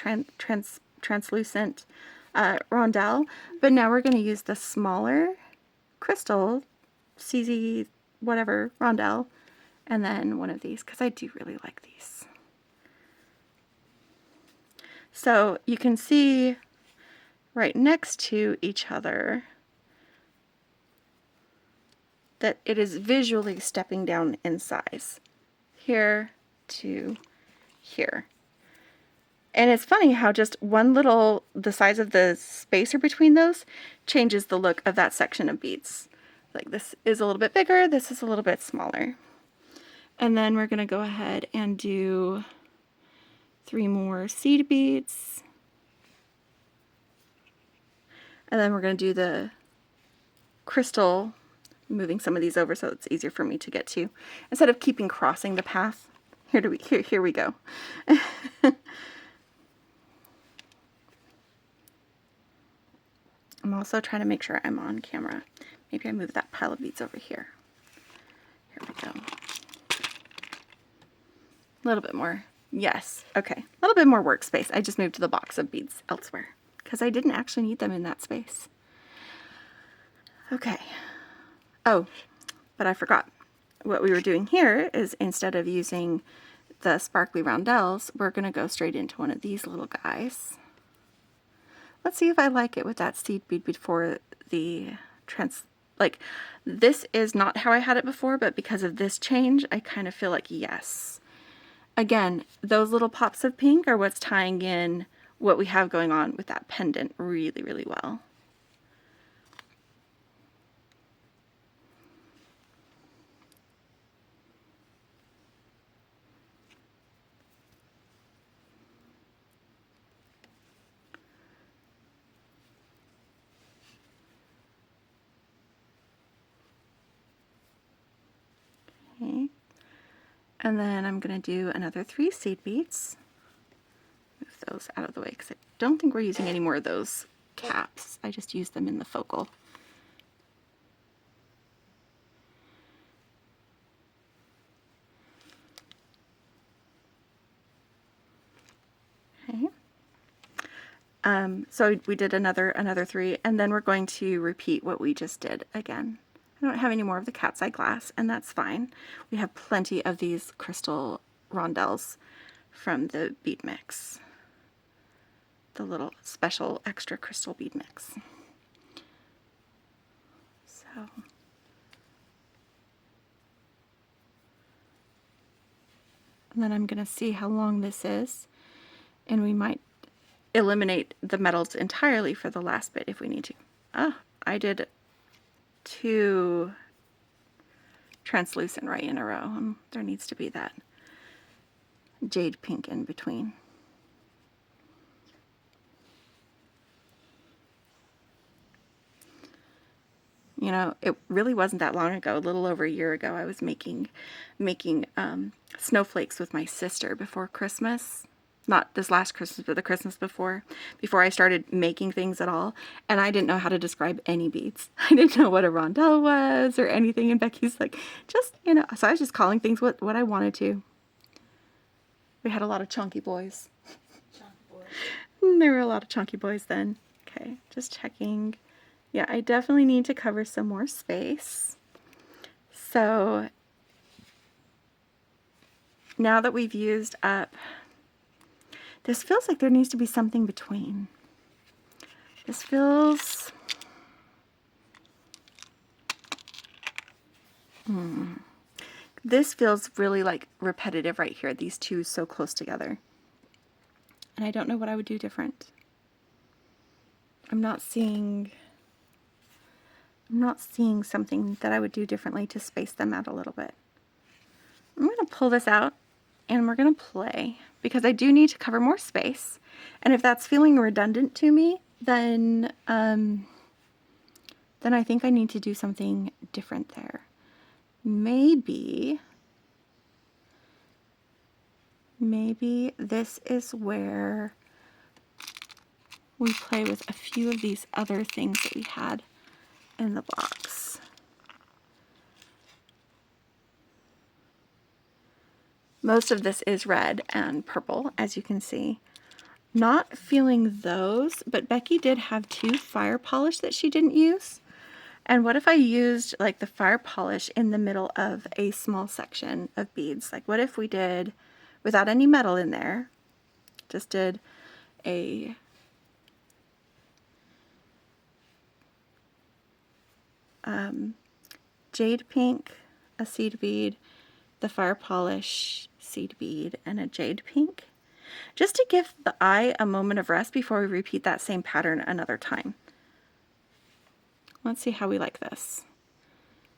translucent rondelle. But now we're going to use the smaller crystal, CZ whatever, rondelle. And then one of these, because I do really like these. So you can see right next to each other that it is visually stepping down in size. Here to here. And it's funny how just one little, the size of the spacer between those changes the look of that section of beads. Like this is a little bit bigger, this is a little bit smaller. And then we're going to go ahead and do 3 more seed beads. And then we're going to do the crystal, moving some of these over so it's easier for me to get to, instead of keeping crossing the path. Here we go. I'm also trying to make sure I'm on camera, Maybe I move that pile of beads over here. Here we go. A little bit more. Yes. Okay. A little bit more workspace. I just moved to the box of beads elsewhere because I didn't actually need them in that space. Okay. Oh, but I forgot. What we were doing here is instead of using the sparkly roundels, we're going to go straight into one of these little guys. Let's see if I like it with that seed bead before the like, this is not how I had it before, but because of this change, I kind of feel like yes. Again, those little pops of pink are what's tying in what we have going on with that pendant really, really well. Okay. And then I'm going to do another 3 seed beads. Move those out of the way because I don't think we're using any more of those caps. I just used them in the focal. Okay. So we did another 3, and then we're going to repeat what we just did again. I don't have any more of the cat's eye glass, and that's fine. We have plenty of these crystal rondelles from the bead mix. The little special extra crystal bead mix. So and then I'm going to see how long this is, and we might eliminate the metals entirely for the last bit if we need to. Ah, I did 2 translucent right in a row, and there needs to be that jade pink in between. You know, it really wasn't that long ago, a little over a year ago, I was making snowflakes with my sister before Christmas. Not this last Christmas, but the Christmas before I started making things at all. And I didn't know how to describe any beads. I didn't know what a rondelle was or anything. And Becky's like, just, you know, so I was just calling things what I wanted to. We had a lot of chunky boys. Chunky boys. There were a lot of chunky boys then. Okay, just checking. Yeah, I definitely need to cover some more space. So now that we've used up, this feels like there needs to be something between. This feels, this feels really like repetitive right here, these two so close together. And I don't know what I would do different. I'm not seeing something that I would do differently to space them out a little bit. I'm going to pull this out and we're going to play because I do need to cover more space. And if that's feeling redundant to me, then I think I need to do something different there. Maybe this is where we play with a few of these other things that we had in the box. Most of this is red and purple, as you can see. Not feeling those, but Becky did have 2 fire polish that she didn't use. And what if I used like the fire polish in the middle of a small section of beads? Like what if we did, without any metal in there, just did a jade pink, a seed bead, the fire polish seed bead, and a jade pink, just to give the eye a moment of rest before we repeat that same pattern another time. Let's see how we like this,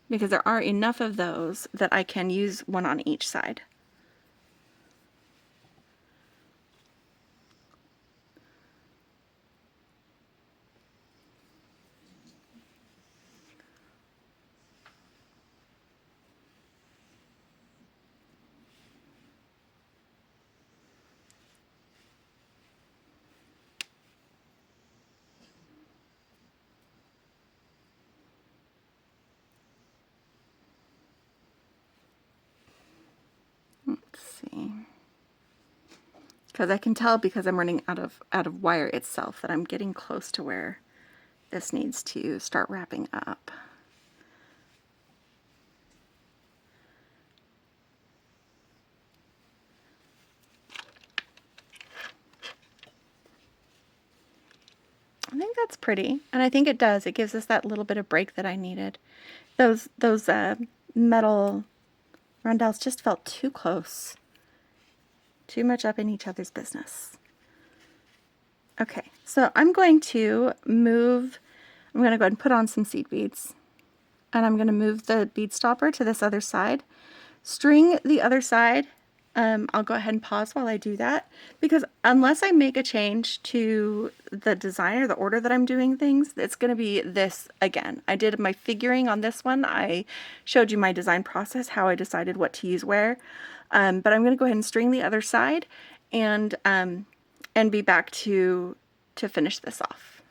because there are enough of those that I can use one on each side. Let's see. Because I can tell because I'm running out of wire itself that I'm getting close to where this needs to start wrapping up. I think that's pretty, and I think it does. It gives us that little bit of break that I needed. Those metal rondelles just felt too close. Too much up in each other's business. Okay, so I'm going to go ahead and put on some seed beads. And I'm going to move the bead stopper to this other side. String the other side. I'll go ahead and pause while I do that, because unless I make a change to the design or the order that I'm doing things, it's going to be this again. I did my figuring on this one. I showed you my design process, how I decided what to use where. But I'm going to go ahead and string the other side and be back to finish this off.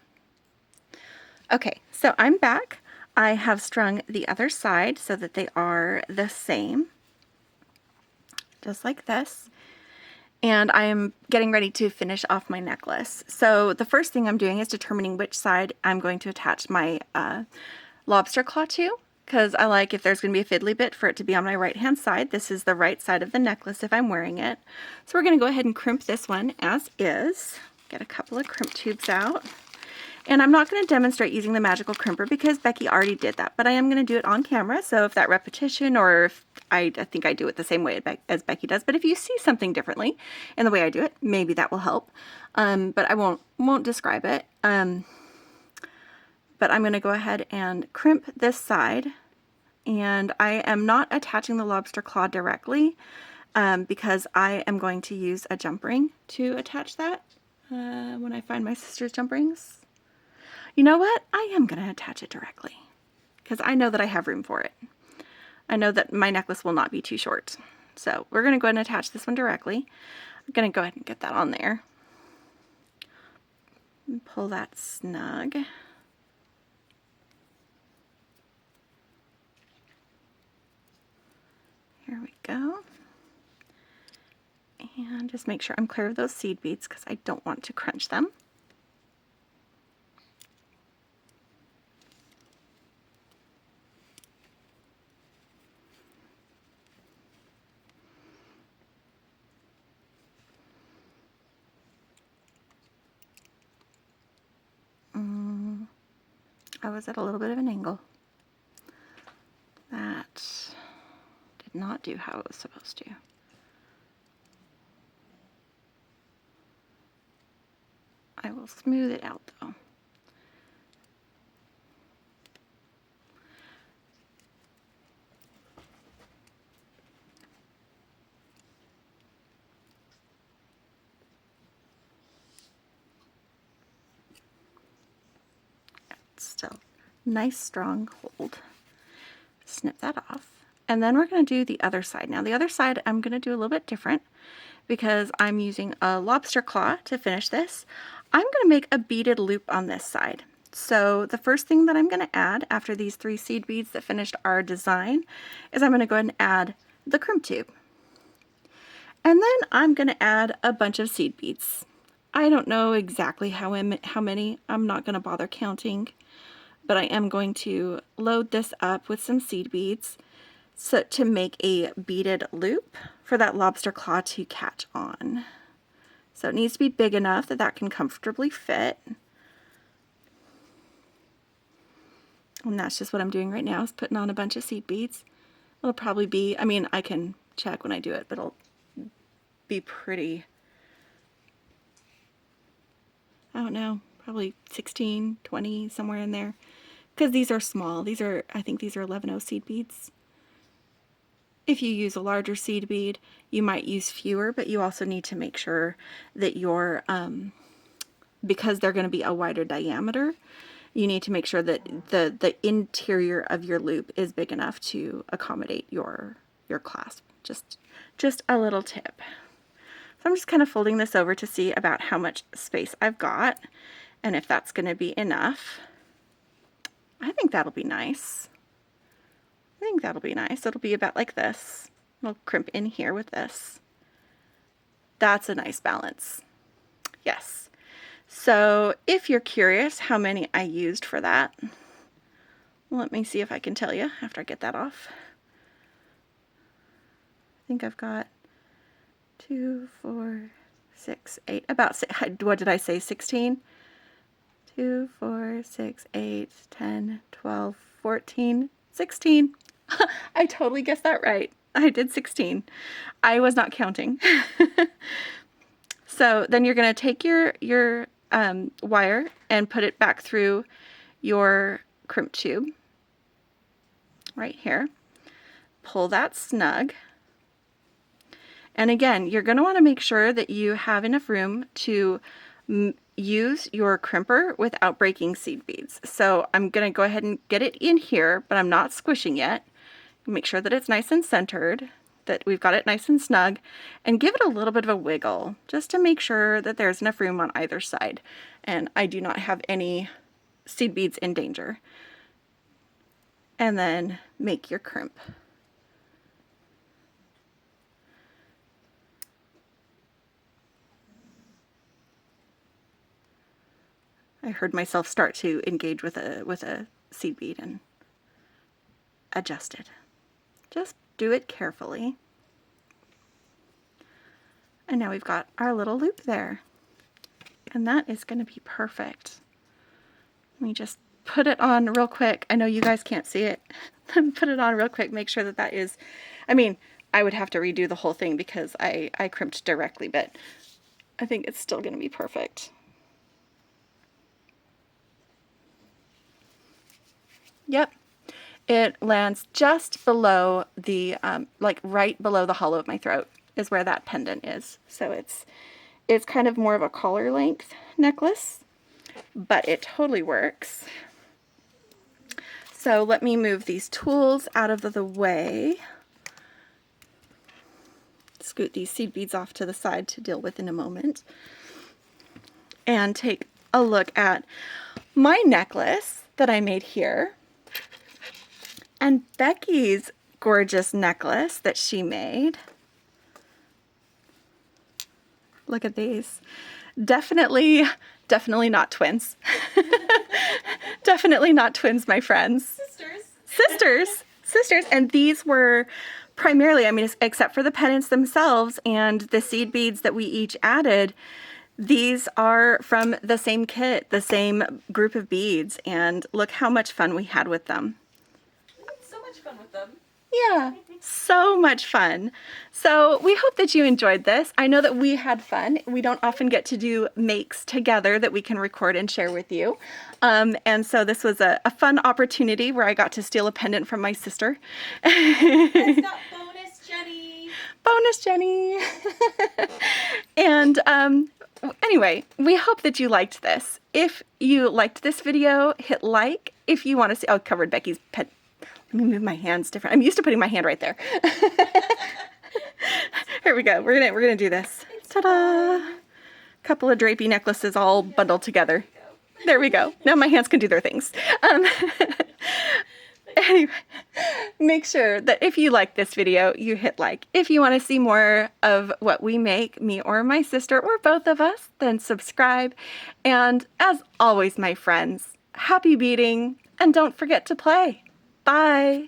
Okay, so I'm back. I have strung the other side so that they are the same, just like this. And I am getting ready to finish off my necklace. So the first thing I'm doing is determining which side I'm going to attach my lobster claw to, because I like, if there's going to be a fiddly bit, for it to be on my right hand side. This is the right side of the necklace if I'm wearing it. So we're going to go ahead and crimp this one as is. Get a couple of crimp tubes out. And I'm not going to demonstrate using the magical crimper because Becky already did that, but I am going to do it on camera. So if that repetition, or if I think I do it the same way as Becky does, but if you see something differently in the way I do it, maybe that will help. But I won't describe it. But I'm going to go ahead and crimp this side, and I am not attaching the lobster claw directly because I am going to use a jump ring to attach that when I find my sister's jump rings. You know what? I am going to attach it directly because I know that I have room for it. I know that my necklace will not be too short. So we're going to go ahead and attach this one directly. I'm going to go ahead and get that on there. And pull that snug. Here we go. And just make sure I'm clear of those seed beads because I don't want to crunch them. I was at a little bit of an angle. That did not do how it was supposed to. I will smooth it out though. Still nice strong hold. Snip that off. And then we're going to do the other side. Now the other side I'm going to do a little bit different because I'm using a lobster claw to finish this. I'm going to make a beaded loop on this side. So the first thing that I'm going to add after these 3 seed beads that finished our design is I'm going to go ahead and add the crimp tube. And then I'm going to add a bunch of seed beads. I don't know exactly how many. I'm not going to bother counting, but I am going to load this up with some seed beads so to make a beaded loop for that lobster claw to catch on. So it needs to be big enough that that can comfortably fit. And that's just what I'm doing right now, is putting on a bunch of seed beads. It'll probably be, I mean, I can check when I do it, but it'll be pretty, I don't know, probably 16, 20, somewhere in there. Because these are small. These are, I think these are 11/0 seed beads. If you use a larger seed bead, you might use fewer, but you also need to make sure that your, because they're going to be a wider diameter, you need to make sure that the interior of your loop is big enough to accommodate your clasp. Just a little tip. So I'm just kind of folding this over to see about how much space I've got and if that's going to be enough. I think that'll be nice. I think that'll be nice. It'll be about like this. We'll crimp in here with this. That's a nice balance. Yes. So if you're curious how many I used for that, let me see if I can tell you after I get that off. I think I've got 2, 4, 6, 8, about, what did I say, 16? 2, 4, 6, 8, 10, 12, 14, 16. I totally guessed that right. I did 16. I was not counting. So then you're going to take your wire and put it back through your crimp tube right here. Pull that snug. And again, you're going to want to make sure that you have enough room to use your crimper without breaking seed beads. So I'm going to go ahead and get it in here, but I'm not squishing yet. Make sure that it's nice and centered, that we've got it nice and snug, and give it a little bit of a wiggle just to make sure that there's enough room on either side. And I do not have any seed beads in danger. And then make your crimp. I heard myself start to engage with a seed bead and adjust it. Just do it carefully. And now we've got our little loop there. And that is going to be perfect. Let me just put it on real quick. I know you guys can't see it. Put it on real quick. Make sure that that is, I mean, I would have to redo the whole thing because I crimped directly, but I think it's still going to be perfect. Yep. It lands just below the, like right below the hollow of my throat is where that pendant is. So it's kind of more of a collar length necklace, but it totally works. So let me move these tools out of the way. Scoot these seed beads off to the side to deal with in a moment. And take a look at my necklace that I made here. And Beki's gorgeous necklace that she made. Look at these. Definitely not twins. Definitely not twins, my friends. Sisters. And these were primarily, I mean, except for the pendants themselves and the seed beads that we each added, these are from the same kit, the same group of beads. And look how much fun we had with them. Fun with them. Yeah, so much fun. So we hope that you enjoyed this. I know that we had fun. We don't often get to do makes together that we can record and share with you. And so this was a fun opportunity where I got to steal a pendant from my sister. That's not bonus, Jenny. Bonus, Jenny. And anyway, we hope that you liked this. If you liked this video, hit like. If you want to see, oh, covered Beki's pen. Let me move my hands different. I'm used to putting my hand right there. Here we go. We're gonna do this. Ta-da! Couple of drapey necklaces all bundled together. There we go. Now my hands can do their things. Anyway, make sure that if you like this video, you hit like. If you want to see more of what we make, me or my sister or both of us, then subscribe. And as always, my friends, happy beading, and don't forget to play. Bye.